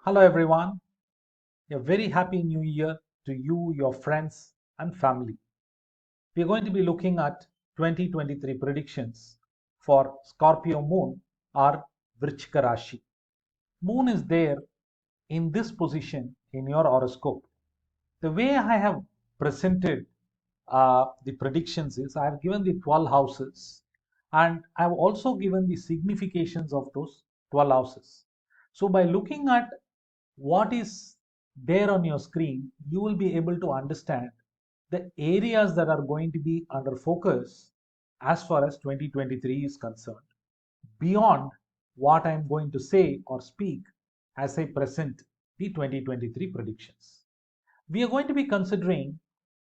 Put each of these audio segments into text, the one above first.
Hello everyone. A very happy new year to you, your friends and family. We are going to be looking at 2023 predictions for Scorpio moon or Vrichika Rashi. Moon is there in this position in your horoscope. The way I have presented the predictions is I have given the 12 houses and I have also given the significations of those 12 houses. So by looking at what is there on your screen, you will be able to understand the areas that are going to be under focus as far as 2023 is concerned, beyond what I am going to say or speak as I present the 2023 predictions. We are going to be considering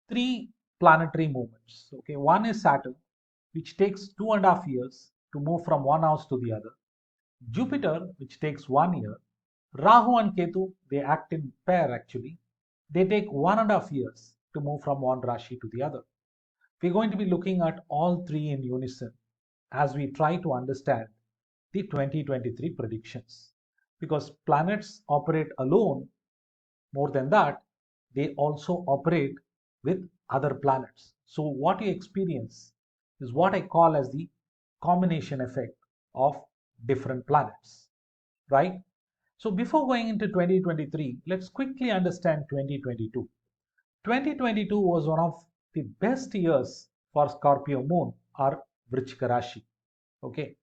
three planetary movements. Okay, one is Saturn, which takes 2.5 years to move from one house to the other. Jupiter, which takes 1 year. Rahu and Ketu, they act in pair actually. They take 1.5 years to move from one Rashi to the other. We're going to be looking at all three in unison as we try to understand the 2023 predictions. Because planets operate alone, more than that, they also operate with other planets. So what you experience is what I call as the combination effect of different planets, right? So before going into 2023, let's quickly understand 2022. 2022 was one of the best years for Scorpio moon or Vrichika Rashi. Okay,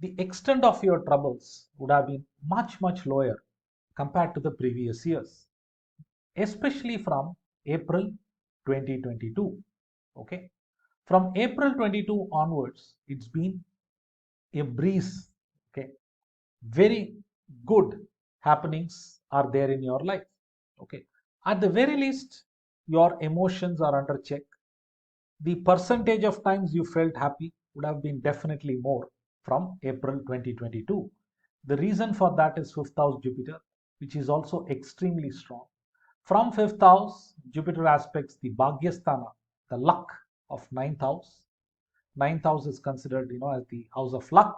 the extent of your troubles would have been much lower compared to the previous years, especially from April 2022. Okay, from April 22 onwards, it's been a breeze. Okay, very good happenings are there in your life. Okay, at the very least, your emotions are under check. The percentage of times you felt happy would have been definitely more from April 2022. The reason for that is fifth house Jupiter, which is also extremely strong. From fifth house, Jupiter aspects the Bhagyasthana, the luck of ninth house. Ninth house is considered, as the house of luck.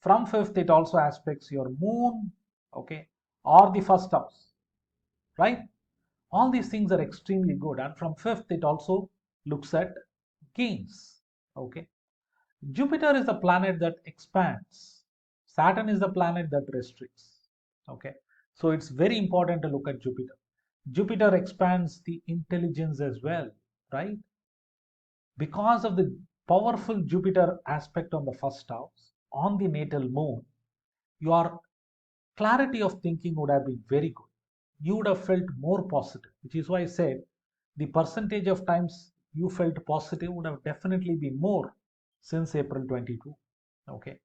From fifth, it also aspects your moon, okay, or the first house, right? All these things are extremely good. And from fifth, it also looks at gains, okay. Jupiter is the planet that expands. Saturn is the planet that restricts, okay. So it's very important to look at Jupiter. Jupiter expands the intelligence as well, right? Because of the powerful Jupiter aspect on the first house, on the natal moon, your clarity of thinking would have been very good. You would have felt more positive, which is why I said the percentage of times you felt positive would have definitely been more since April 22. Okay.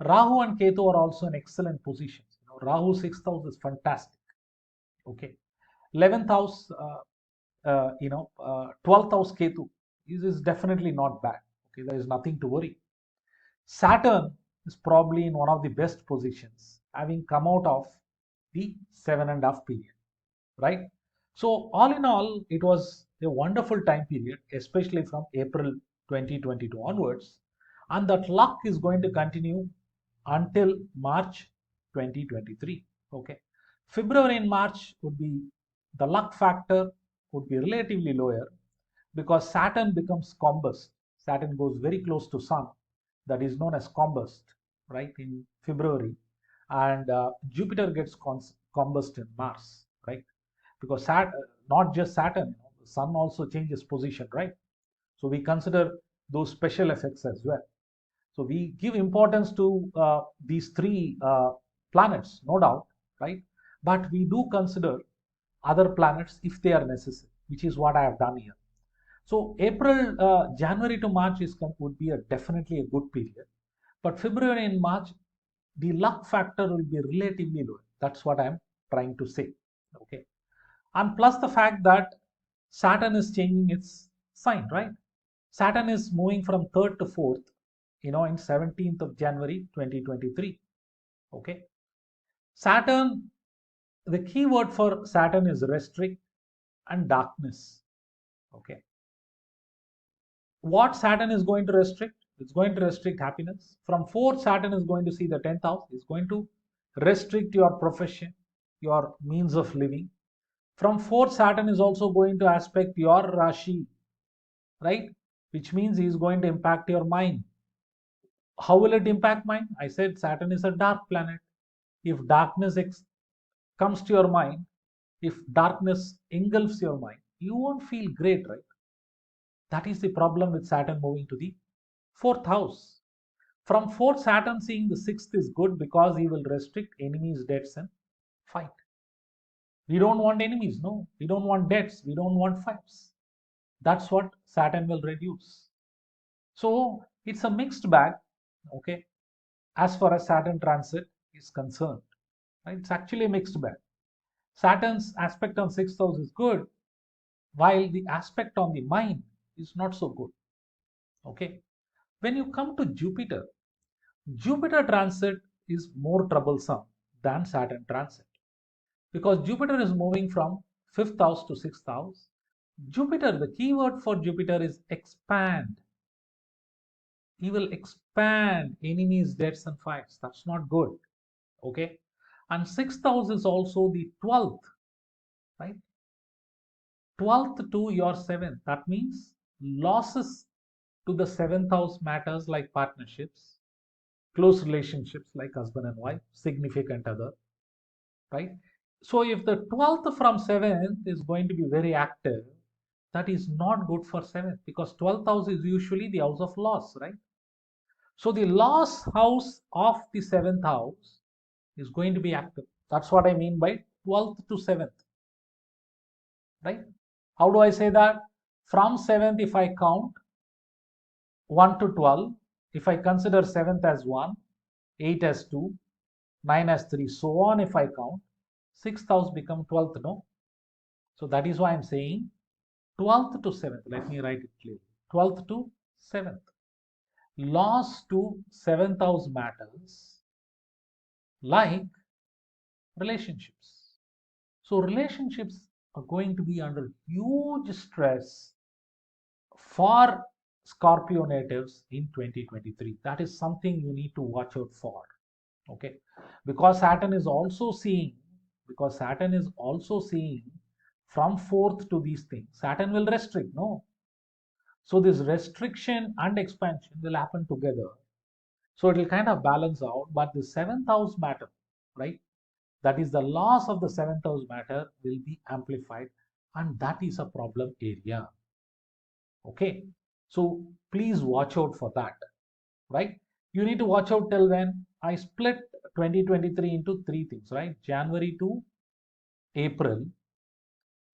Rahu and Ketu are also in excellent positions. Rahu 6th house is fantastic. Okay. 11th house, 12th house Ketu is definitely not bad. Okay. There is nothing to worry. Saturn is probably in one of the best positions, having come out of the 7.5 period, right? So, all in all, it was a wonderful time period, especially from April 2022 onwards, and that luck is going to continue until March 2023. Okay, February and March would be the luck factor would be relatively lower because Saturn becomes combust. Saturn goes very close to Sun, that is known as combust, right, in February, and Jupiter gets combust in Mars, right? Because not just Saturn, the Sun also changes position, right? So we consider those special effects as well. So we give importance to these three planets, no doubt, right? But we do consider other planets if they are necessary, which is what I have done here. So January to March would be definitely a good period, but February and March, the luck factor will be relatively low. That's what I'm trying to say. Okay, and plus the fact that Saturn is changing its sign, right? Saturn is moving from third to fourth, in 17th of January 2023. Okay, Saturn. The key word for Saturn is restrict and darkness. Okay, what Saturn is going to restrict? It's going to restrict happiness. From fourth, Saturn is going to see the 10th house. It's going to restrict your profession. your means of living. From 4th, Saturn is also going to aspect your Rashi, right? Which means he is going to impact your mind. How will it impact mind? I said Saturn is a dark planet. If darkness comes to your mind, if darkness engulfs your mind, you won't feel great, right? That is the problem with Saturn moving to the 4th house. From 4th, Saturn seeing the 6th is good because he will restrict enemies, debts, and fight. We don't want enemies, no. We don't want debts. We don't want fights. That's what Saturn will reduce. So it's a mixed bag, okay, as far as Saturn transit is concerned. Right? It's actually a mixed bag. Saturn's aspect on 6th house is good, while the aspect on the mind is not so good. Okay. When you come to Jupiter, Jupiter transit is more troublesome than Saturn transit because Jupiter is moving from 5th house to 6th house. Jupiter, the keyword for Jupiter is expand. He will expand enemies, debts, and fights. That's not good. Okay. And 6th house is also the 12th, right? 12th to your 7th. That means losses to the 7th house matters like partnerships, close relationships like husband and wife, significant other, right? So if the 12th from 7th is going to be very active, that is not good for 7th because 12th house is usually the house of loss, right? So the loss house of the 7th house is going to be active. That's what I mean by 12th to 7th, right? How do I say that? From 7th, if I count 1 to 12, if I consider 7th as 1, 8 as 2, 9 as 3, so on, if I count, 6th house become 12th, no? So that is why I'm saying 12th to 7th. Let me write it clearly. 12th to 7th. Loss to 7th house matters like relationships. So relationships are going to be under huge stress for Scorpio natives in 2023. That is something you need to watch out for. Okay, because Saturn is also seeing, from 4th to these things. Saturn will restrict, no. So this restriction and expansion will happen together. So it will kind of balance out, but the 7th house matter, right? That is the loss of the 7th house matter will be amplified, and that is a problem area. Okay, so please watch out for that, right? You need to watch out till when I split 2023 into three things, right? January to April,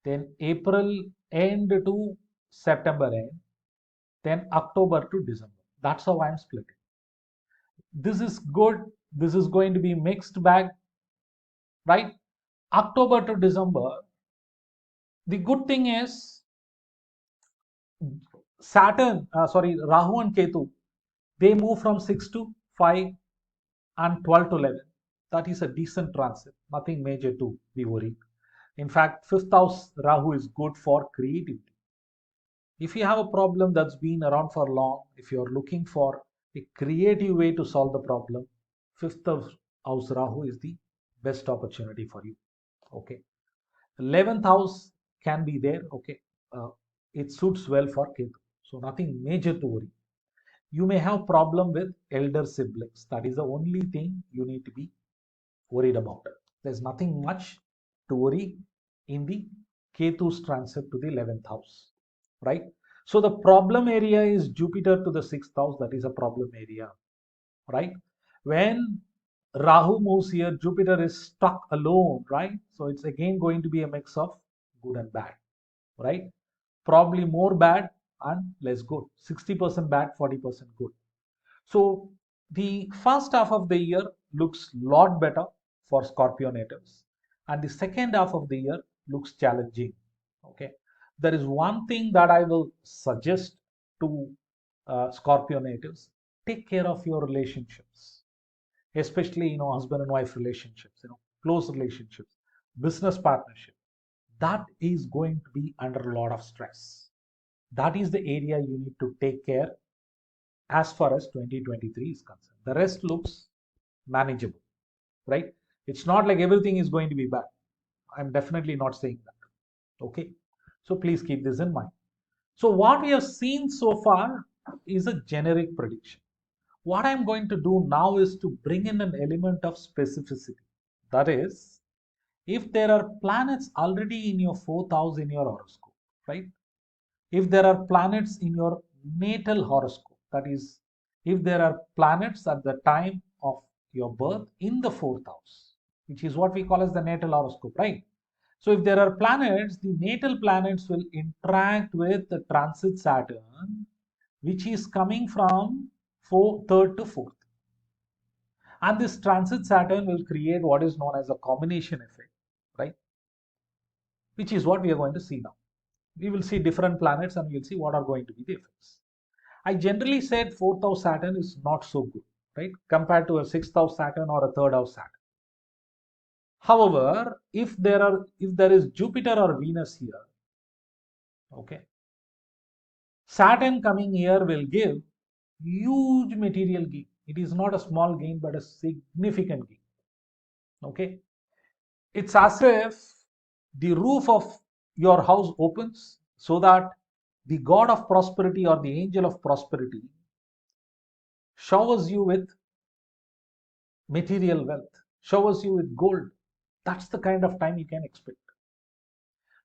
then April end to September end, then October to December. That's how I'm splitting. This is good. This is going to be mixed bag, right? October to December. The good thing is Rahu and Ketu, they move from 6 to 5 and 12 to 11. That is a decent transit. Nothing major to be worried. In fact, 5th house Rahu is good for creativity. If you have a problem that's been around for long, if you're looking for a creative way to solve the problem, 5th house Rahu is the best opportunity for you. Okay. 11th house can be there. Okay. It suits well for Ketu. So nothing major to worry. You may have problem with elder siblings. That is the only thing you need to be worried about it. There's nothing much to worry in the Ketu's transit to the 11th house, right? So the problem area is Jupiter to the 6th house. That is a problem area, right? When Rahu moves here, Jupiter is stuck alone, right? So it's again going to be a mix of good and bad, right? Probably more bad and less good. 60% bad, 40% good. So the first half of the year looks a lot better for Scorpio natives, and the second half of the year looks challenging. Okay, there is one thing that I will suggest to Scorpio natives: take care of your relationships, especially husband and wife relationships, close relationships, business partnership. That is going to be under a lot of stress. That is the area you need to take care as far as 2023 is concerned. The rest looks manageable, right? It's not like everything is going to be bad. I'm definitely not saying that. Okay. So please keep this in mind. So what we have seen so far is a generic prediction. What I'm going to do now is to bring in an element of specificity. That is, if there are planets already in your fourth house in your horoscope, right? If there are planets in your natal horoscope, that is, if there are planets at the time of your birth in the fourth house, which is what we call as the natal horoscope, right? So if there are planets, the natal planets will interact with the transit Saturn, which is coming from third to fourth. And this transit Saturn will create what is known as a combination effect, right? Which is what we are going to see now. We will see different planets and we'll see what are going to be the effects. I generally said fourth house Saturn is not so good, right? Compared to a sixth house Saturn or a third house Saturn. However, if there is Jupiter or Venus here, okay, Saturn coming here will give huge material gain. It is not a small gain, but a significant gain. Okay, it's as if the roof of your house opens so that the god of prosperity or the angel of prosperity showers you with material wealth, showers you with gold. That's the kind of time you can expect.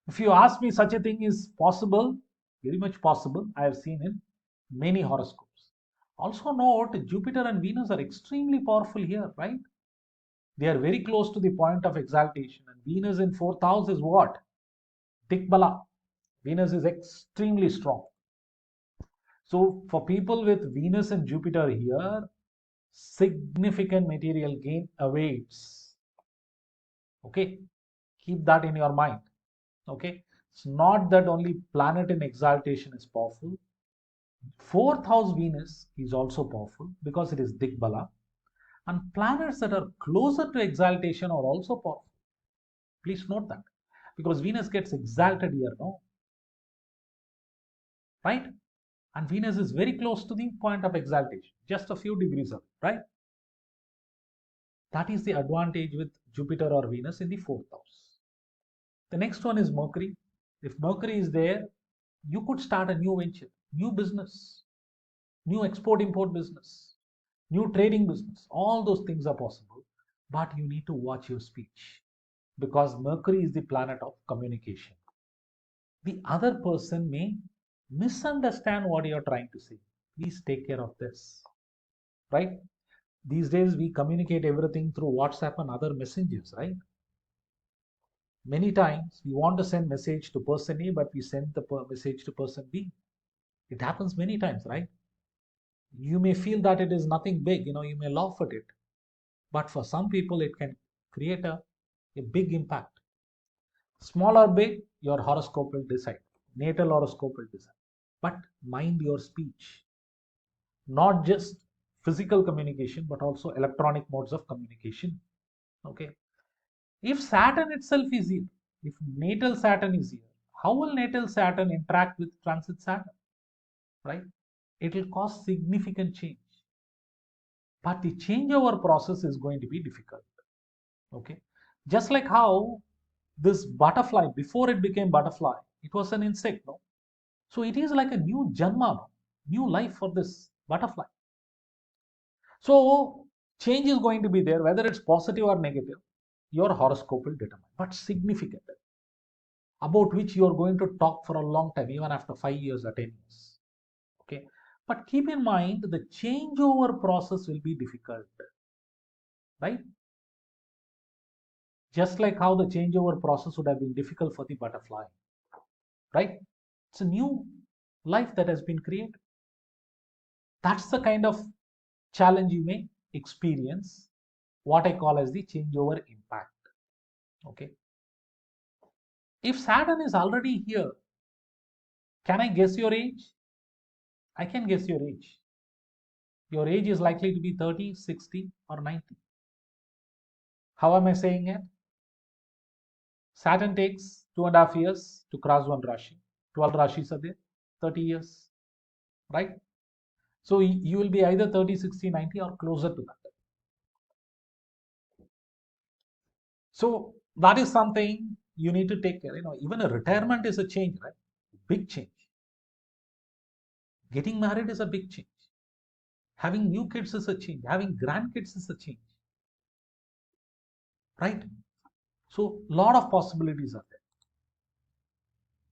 If you ask me, such a thing is possible, very much possible. I have seen in many horoscopes. Also note, Jupiter and Venus are extremely powerful here, right? They are very close to the point of exaltation. And Venus in fourth house is what? Dikbala. Venus is extremely strong. So for people with Venus and Jupiter here, significant material gain awaits. Okay, keep that in your mind. Okay, it's not that only planet in exaltation is powerful. Fourth house Venus is also powerful because it is Digbala, and planets that are closer to exaltation are also powerful. Please note that, because Venus gets exalted here, no? Right? And Venus is very close to the point of exaltation, just a few degrees away, right? That is the advantage with Jupiter or Venus in the fourth house. The next one is Mercury. If Mercury is there, you could start a new venture, new business, new export import business, new trading business. All those things are possible, but you need to watch your speech because Mercury is the planet of communication. The other person may misunderstand what you're trying to say. Please take care of this, right? These days we communicate everything through WhatsApp and other messengers, right? Many times we want to send message to person A, but we send the message to person B. It happens many times, right? You may feel that it is nothing big, you may laugh at it, but for some people it can create a big impact. Small or big, your horoscope will decide, natal horoscope will decide. But mind your speech, not just physical communication, but also electronic modes of communication. Okay. If Saturn itself is here, if natal Saturn is here, how will natal Saturn interact with transit Saturn? Right? It will cause significant change. But the changeover process is going to be difficult. Okay. Just like how this butterfly, before it became butterfly, it was an insect, no? So it is like a new janma, no? New life for this butterfly. So change is going to be there, whether it's positive or negative, your horoscope will determine, but significant, about which you are going to talk for a long time, even after 5 years or 10 years. Okay. But keep in mind the changeover process will be difficult, right? Just like how the changeover process would have been difficult for the butterfly, right? It's a new life that has been created. That's the kind of challenge you may experience, what I call as the changeover impact. Okay. If Saturn is already here, can I guess your age? I can guess your age. Your age is likely to be 30, 60, or 90. How am I saying it? Saturn takes 2.5 years to cross one Rashi. 12 Rashis are there, 30 years, right? So you will be either 30, 60, 90 or closer to that. So That is something you need to take care. Even a retirement is a change, right? Big change. Getting married is a big change. Having new kids is a change. Having grandkids is a change, right? So, lot of possibilities are there.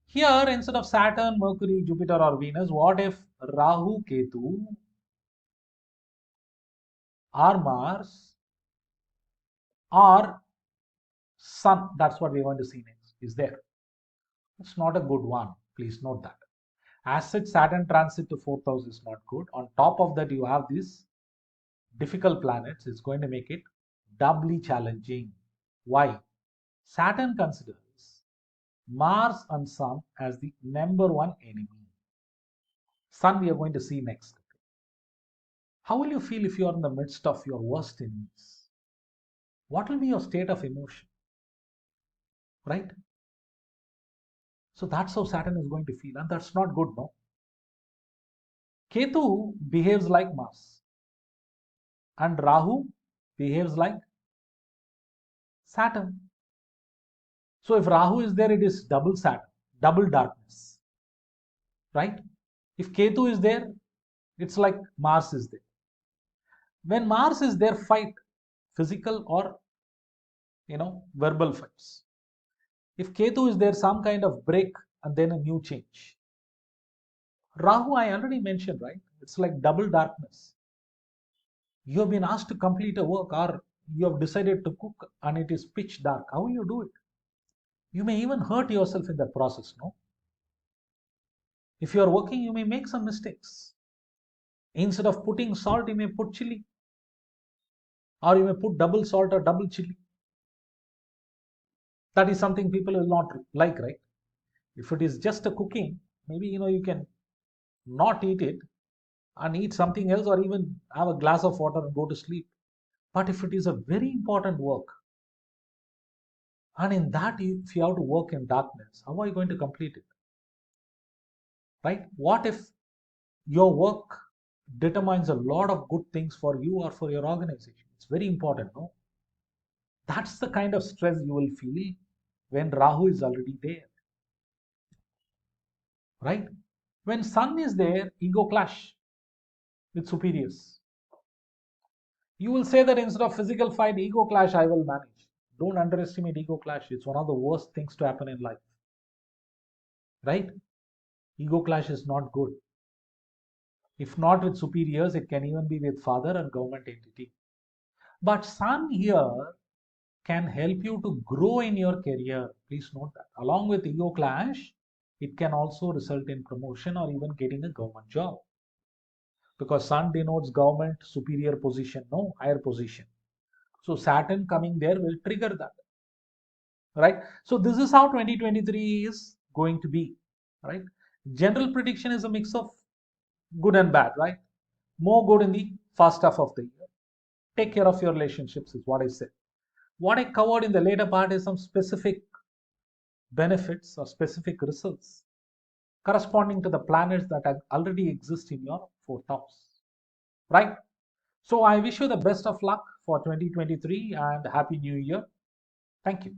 Here, instead of Saturn, Mercury, Jupiter, or Venus, what if Rahu, Ketu, or Mars, or Sun? That's what we're going to see next. Is there? It's not a good one. Please note that. As such, Saturn transit to 4th house is not good. On top of that, you have these difficult planets. It's going to make it doubly challenging. Why? Saturn considers Mars and Sun as the number one enemy. Sun we are going to see next. How will you feel if you are in the midst of your worst enemies? What will be your state of emotion? Right? So that's how Saturn is going to feel, and that's not good, no? Ketu behaves like Mars, and Rahu behaves like Saturn. So if Rahu is there, it is double Saturn, double darkness, right? If Ketu is there, it's like Mars is there. When Mars is there, fight, physical or verbal fights. If Ketu is there, some kind of break and then a new change. Rahu, I already mentioned, right? It's like double darkness. You have been asked to complete a work, or you have decided to cook and it is pitch dark. How will you do it? You may even hurt yourself in that process, no? If you are working, you may make some mistakes. Instead of putting salt, you may put chili, or you may put double salt or double chili. That is something people will not like, right? If it is just a cooking, maybe you can not eat it and eat something else, or even have a glass of water and go to sleep. But if it is a very important work, and in that if you have to work in darkness, how are you going to complete it? Right? What if your work determines a lot of good things for you or for your organization? It's very important, no? That's the kind of stress you will feel when Rahu is already there, right? When Sun is there, ego clash with superiors. You will say that instead of physical fight, ego clash I will manage. Don't underestimate ego clash. It's one of the worst things to happen in life, right? Ego clash is not good. If not with superiors, it can even be with father and government entity. But Sun here can help you to grow in your career. Please note that. Along with ego clash, it can also result in promotion or even getting a government job. Because Sun denotes government, superior position, no higher position. So Saturn coming there will trigger that. Right? So this is how 2023 is going to be. Right? General prediction is a mix of good and bad, right? More good in the first half of the year. Take care of your relationships is what I said. What I covered in the later part is some specific benefits or specific results corresponding to the planets that already exist in your fourth house, right? So I wish you the best of luck for 2023 and happy new year. Thank you.